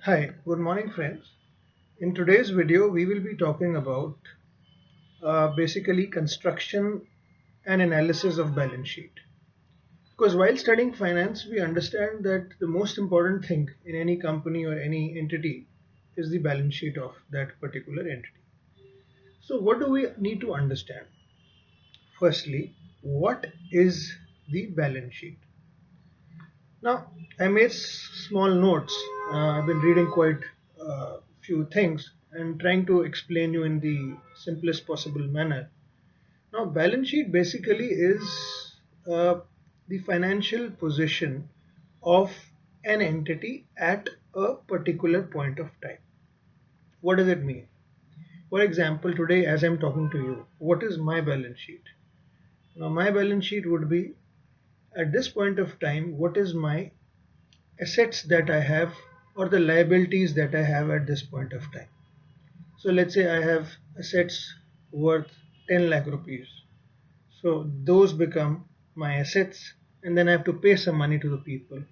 Hi, good morning friends. In today's video, we will be talking about basically construction and analysis of balance sheet. Because while studying finance, we understand that the most important thing in any company or any entity is the balance sheet of that particular entity. So what do we need to understand? Firstly, what is the balance sheet? Now, I made small notes. I've been reading quite a few things and trying to explain you in the simplest possible manner. Now, balance sheet basically is uh, the financial position of an entity at a particular point of time. What does it mean? For example, today as I'm talking to you, what is my balance sheet? Now, my balance sheet would be at this point of time, what is my assets that I have or the liabilities that I have at this point of time. So let's say I have assets worth 10 lakh rupees. So those become my assets and then I have to pay some money to the people.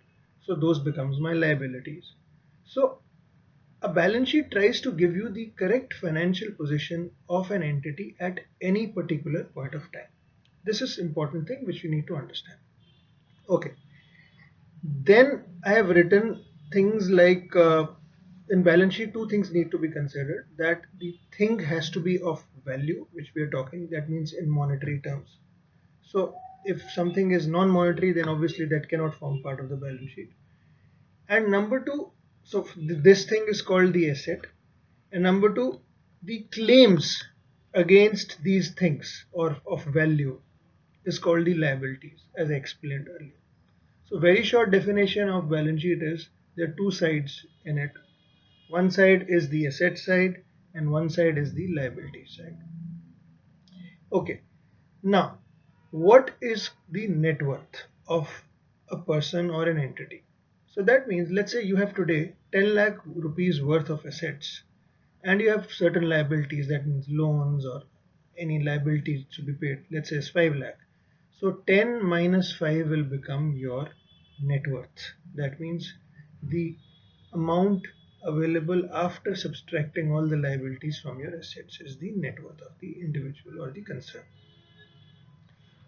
So those becomes my liabilities. So a balance sheet tries to give you the correct financial position of an entity at any particular point of time. This is important thing which you need to understand. Okay. Then I have written things like in balance sheet, two things need to be considered. That the thing has to be of value, which we are talking, that means in monetary terms. So if something is non-monetary, then obviously that cannot form part of the balance sheet. And number two, so this thing is called the asset. And number two, the claims against these things or of value is called the liabilities, as I explained earlier. So very short definition of balance sheet is there are two sides in it. One side is the asset side and one side is the liability side. Okay. Now, what is the net worth of a person or an entity? So that means let's say you have today 10 lakh rupees worth of assets and you have certain liabilities, that means loans or any liability to be paid, let's say it's 5 lakh. So 10 minus 5 will become your net worth. That means the amount available after subtracting all the liabilities from your assets is the net worth of the individual or the concern.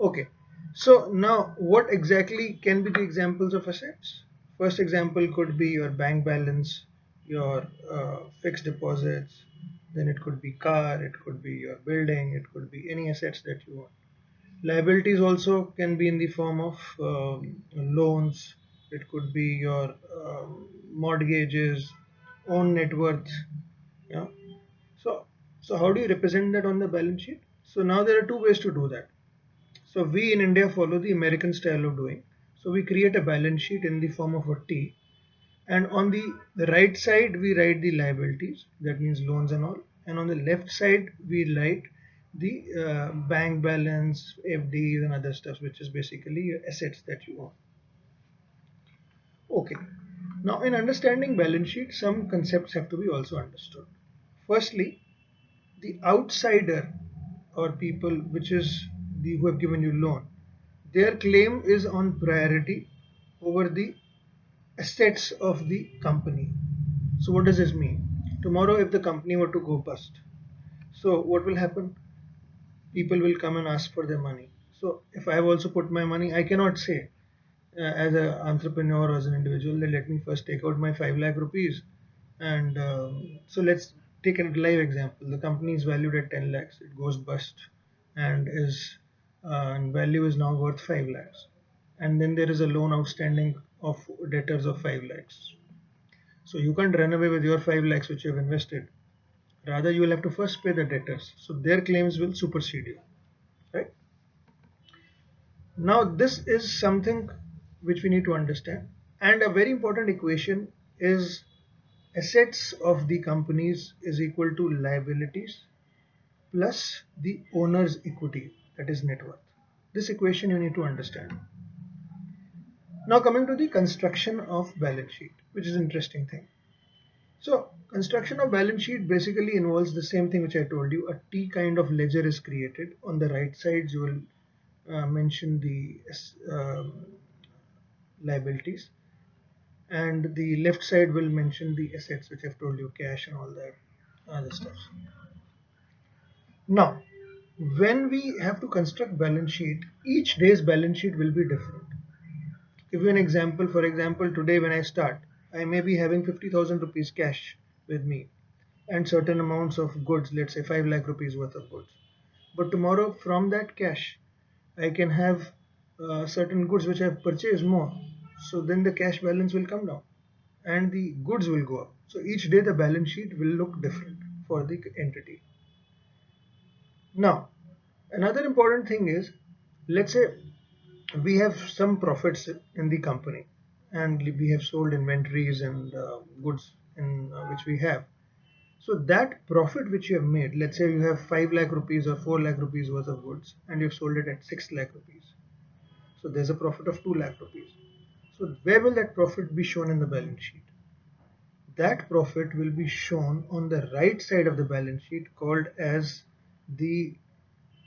Okay, so now what exactly can be the examples of assets? First example could be your bank balance, your fixed deposits, then it could be car, it could be your building, it could be any assets that you own. Liabilities also can be in the form of loans, it could be your mortgages, own net worth. Yeah. So, so how do you represent that on the balance sheet? So now there are two ways to do that. So we in India follow the American style of doing. So we create a balance sheet in the form of a T, and on the right side we write the liabilities, that means loans and all, and on the left side we write the bank balance, FDs and other stuff, which is basically your assets that you own. Okay. Now in understanding balance sheet, some concepts have to be also understood. Firstly, the outsider or people which is the who have given you loan, their claim is on priority over the assets of the company. So what does this mean? Tomorrow if the company were to go bust, so what will happen? People will come and ask for their money. So if I have also put my money, I cannot say as an entrepreneur or as an individual that let me first take out my 5 lakh rupees. And so let's take a live example. The company is valued at 10 lakhs, it goes bust and is and value is now worth 5 lakhs, and then there is a loan outstanding of debtors of 5 lakhs. So you can't run away with your 5 lakhs which you have invested. Rather, you will have to first pay the debtors. So their claims will supersede you, right? Now, this is something which we need to understand. And a very important equation is assets of the companies is equal to liabilities plus the owner's equity, that is net worth. This equation you need to understand. Now coming to the construction of balance sheet, which is an interesting thing. So construction of balance sheet basically involves the same thing which I told you. A T kind of ledger is created. On the right side you will mention the liabilities, and the left side will mention the assets which I've told you, cash and all that other stuff. Now, when we have to construct balance sheet, each day's balance sheet will be different. Give you an example. For example, today when I start, I may be having 50,000 rupees cash with me and certain amounts of goods, let's say 5 lakh rupees worth of goods. But tomorrow from that cash, I can have certain goods which I've purchased more. So then the cash balance will come down and the goods will go up. So each day the balance sheet will look different for the entity. Now, another important thing is, let's say we have some profits in the company and we have sold inventories and goods in which we have. So that profit which you have made, let's say you have 5 lakh rupees or 4 lakh rupees worth of goods and you've sold it at 6 lakh rupees. So there's a profit of 2 lakh rupees. So where will that profit be shown in the balance sheet? That profit will be shown on the right side of the balance sheet, called as the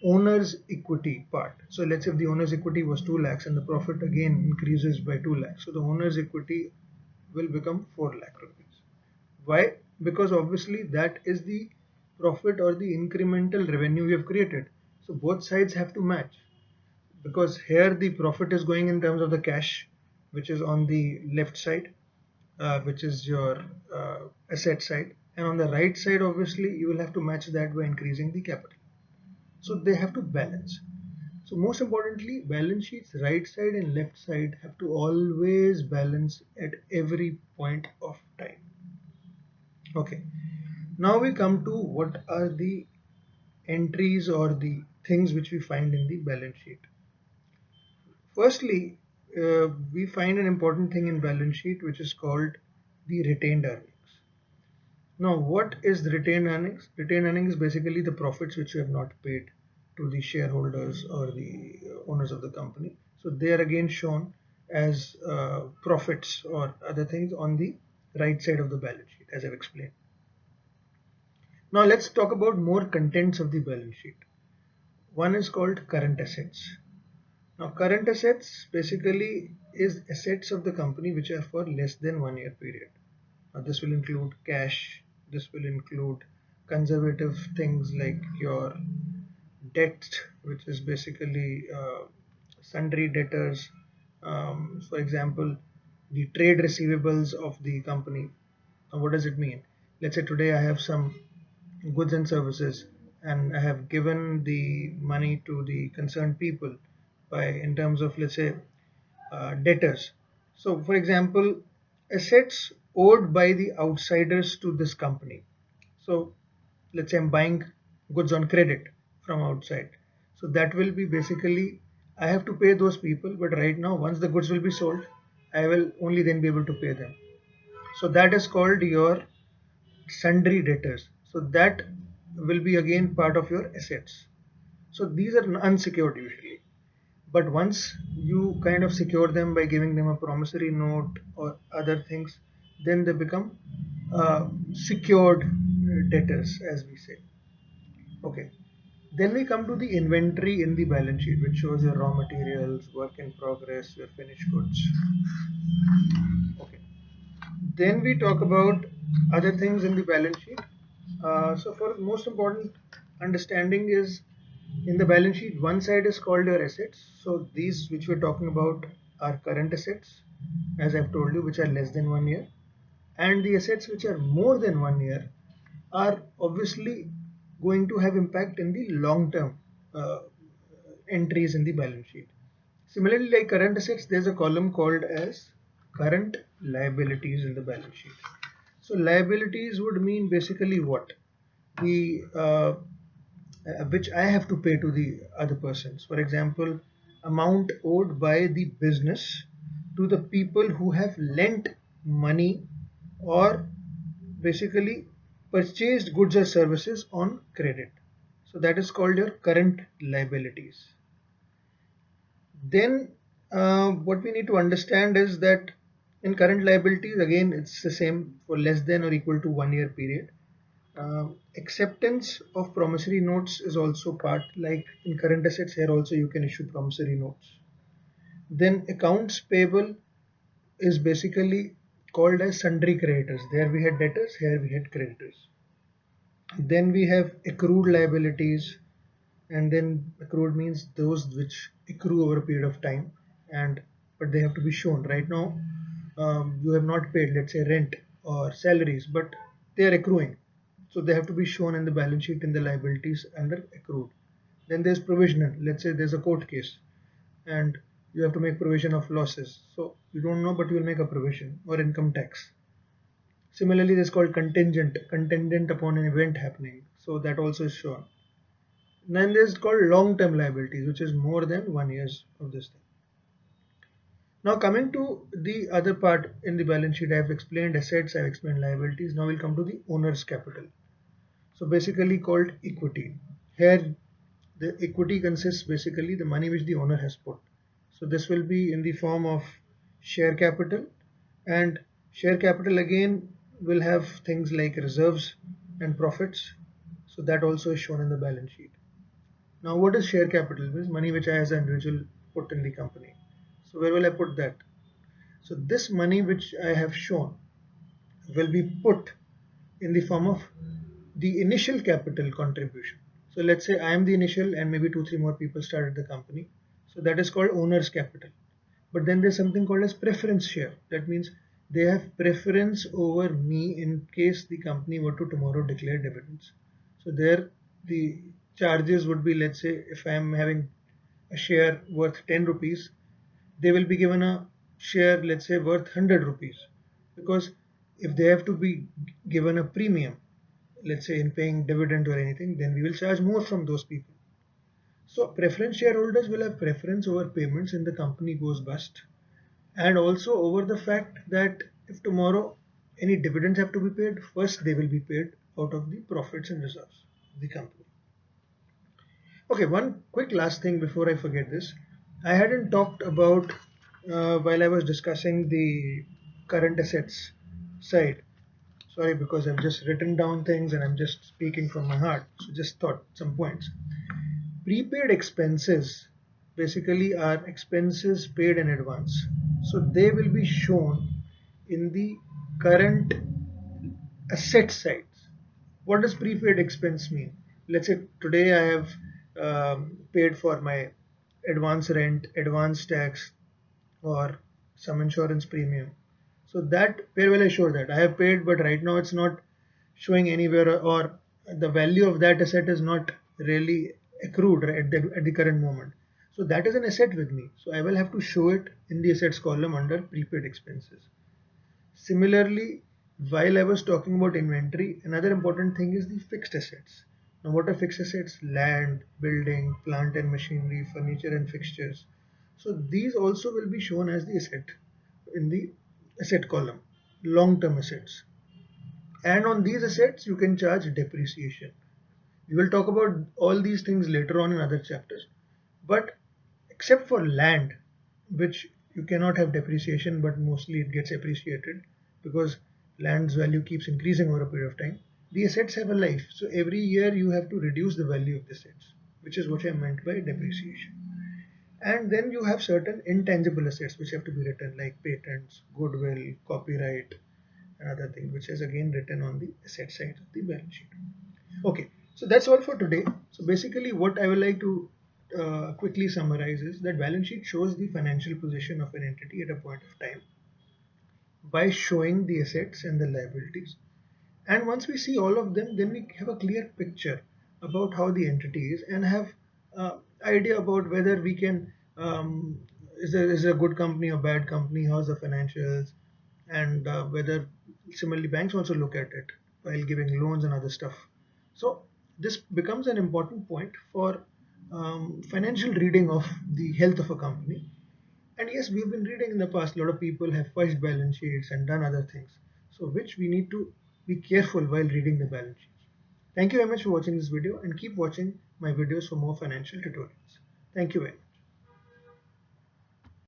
owner's equity part. So let's say if the owner's equity was 2 lakhs and the profit again increases by 2 lakhs. So the owner's equity will become 4 lakh rupees. Why? Because obviously that is the profit or the incremental revenue we have created. So both sides have to match, because here the profit is going in terms of the cash which is on the left side, which is your asset side, and on the right side obviously you will have to match that by increasing the capital. So they have to balance. So most importantly, balance sheets right side and left side have to always balance at every point of time. Okay, now we come to what are the entries or the things which we find in the balance sheet. Firstly, we find an important thing in balance sheet which is called the retained earnings. Now, what is the retained earnings? Retained earnings is basically the profits which you have not paid to the shareholders or the owners of the company. So they are again shown as profits or other things on the right side of the balance sheet, as I've explained. Now let's talk about more contents of the balance sheet. One is called current assets. Now current assets basically is assets of the company which are for less than 1 year period. Now this will include cash, this will include conservative things like your debt, which is basically sundry debtors. For example, the trade receivables of the company. Now what does it mean? Let's say today I have some goods and services and I have given the money to the concerned people by in terms of, let's say, debtors. So for example, assets owed by the outsiders to this company. So let's say I'm buying goods on credit from outside. So that will be basically, I have to pay those people, but right now once the goods will be sold, I will only then be able to pay them. So that is called your sundry debtors. So that will be again part of your assets. So these are unsecured usually. But once you kind of secure them by giving them a promissory note or other things, then they become secured debtors, as we say. Okay. Then we come to the inventory in the balance sheet, which shows your raw materials, work in progress, your finished goods. Okay. Then we talk about other things in the balance sheet. So for most important understanding is, in the balance sheet, one side is called your assets. So these which we're talking about are current assets, as I've told you, which are less than 1 year. And the assets which are more than 1 year are obviously going to have impact in the long term uh, entries in the balance sheet. Similarly, like current assets, there's a column called as current liabilities in the balance sheet. So liabilities would mean basically what? The which I have to pay to the other persons. For example, amount owed by the business to the people who have lent money or basically purchased goods or services on credit. So that is called your current liabilities. Then what we need to understand is that in current liabilities, again, it's the same for less than or equal to 1 year period. Acceptance of promissory notes is also part, like in current assets here also you can issue promissory notes. Then accounts payable is basically called as sundry creditors. There we had debtors, here we had creditors. Then we have accrued liabilities, and then accrued means those which accrue over a period of time, and but they have to be shown. Right now, you have not paid, let's say, rent or salaries, but they are accruing, so they have to be shown in the balance sheet in the liabilities under accrued. Then there's provisional. Let's say there's a court case, and you have to make provision of losses. So you don't know, but you will make a provision, or income tax. Similarly, this is called contingent upon an event happening. So that also is shown. Then there's called long-term liabilities, which is more than 1 years of this thing. Now coming to the other part in the balance sheet, I have explained assets, I have explained liabilities. Now we'll come to the owner's capital. So basically called equity. Here the equity consists basically the money which the owner has put. So this will be in the form of share capital, and share capital again will have things like reserves and profits. So that also is shown in the balance sheet. Now what is share capital? It is money which I as an individual put in the company. So where will I put that? So this money which I have shown will be put in the form of the initial capital contribution. So let's say I am the initial and maybe 2 3 more people started the company. So that is called owner's capital. But then there's something called as preference share. That means they have preference over me in case the company were to tomorrow declare dividends. So there the charges would be, let's say if I am having a share worth 10 rupees, they will be given a share, let's say, worth 100 rupees, because if they have to be given a premium, let's say in paying dividend or anything, then we will charge more from those people. So preference shareholders will have preference over payments when the company goes bust, and also over the fact that if tomorrow any dividends have to be paid, first they will be paid out of the profits and reserves of the company. Okay, one quick last thing before I forget this. I hadn't talked about while I was discussing the current assets side. Sorry, because I've just written down things and I'm just speaking from my heart. So just thought some points. Prepaid expenses basically are expenses paid in advance. So they will be shown in the current asset sides. What does prepaid expense mean? Let's say today I have paid for my advance rent, advance tax, or some insurance premium. So that, where will I show that? I have paid, but right now it's not showing anywhere, or the value of that asset is not really accrued at the current moment. So that is an asset with me. So I will have to show it in the assets column under prepaid expenses. Similarly, while I was talking about inventory, another important thing is the fixed assets. Now, what are fixed assets? Land, building, plant and machinery, furniture and fixtures. So these also will be shown as the asset in the asset column, long-term assets. And on these assets, you can charge depreciation. We will talk about all these things later on in other chapters. But except for land, which you cannot have depreciation, but mostly it gets appreciated because land's value keeps increasing over a period of time. The assets have a life, so every year you have to reduce the value of the assets, which is what I meant by depreciation. And then you have certain intangible assets which have to be written, like patents, goodwill, copyright, and other things, which is again written on the asset side of the balance sheet. Okay, so that's all for today. So basically what I would like to quickly summarize is that balance sheet shows the financial position of an entity at a point of time by showing the assets and the liabilities. And once we see all of them, then we have a clear picture about how the entity is and have idea about whether we can is it a good company or bad company, how's the financials, and whether similarly banks also look at it while giving loans and other stuff. So this becomes an important point for financial reading of the health of a company. And yes, we've been reading in the past, a lot of people have fudged balance sheets and done other things. So which we need to be careful while reading the balance sheets. Thank you very much for watching this video, and keep watching my videos for more financial tutorials. Thank you very much.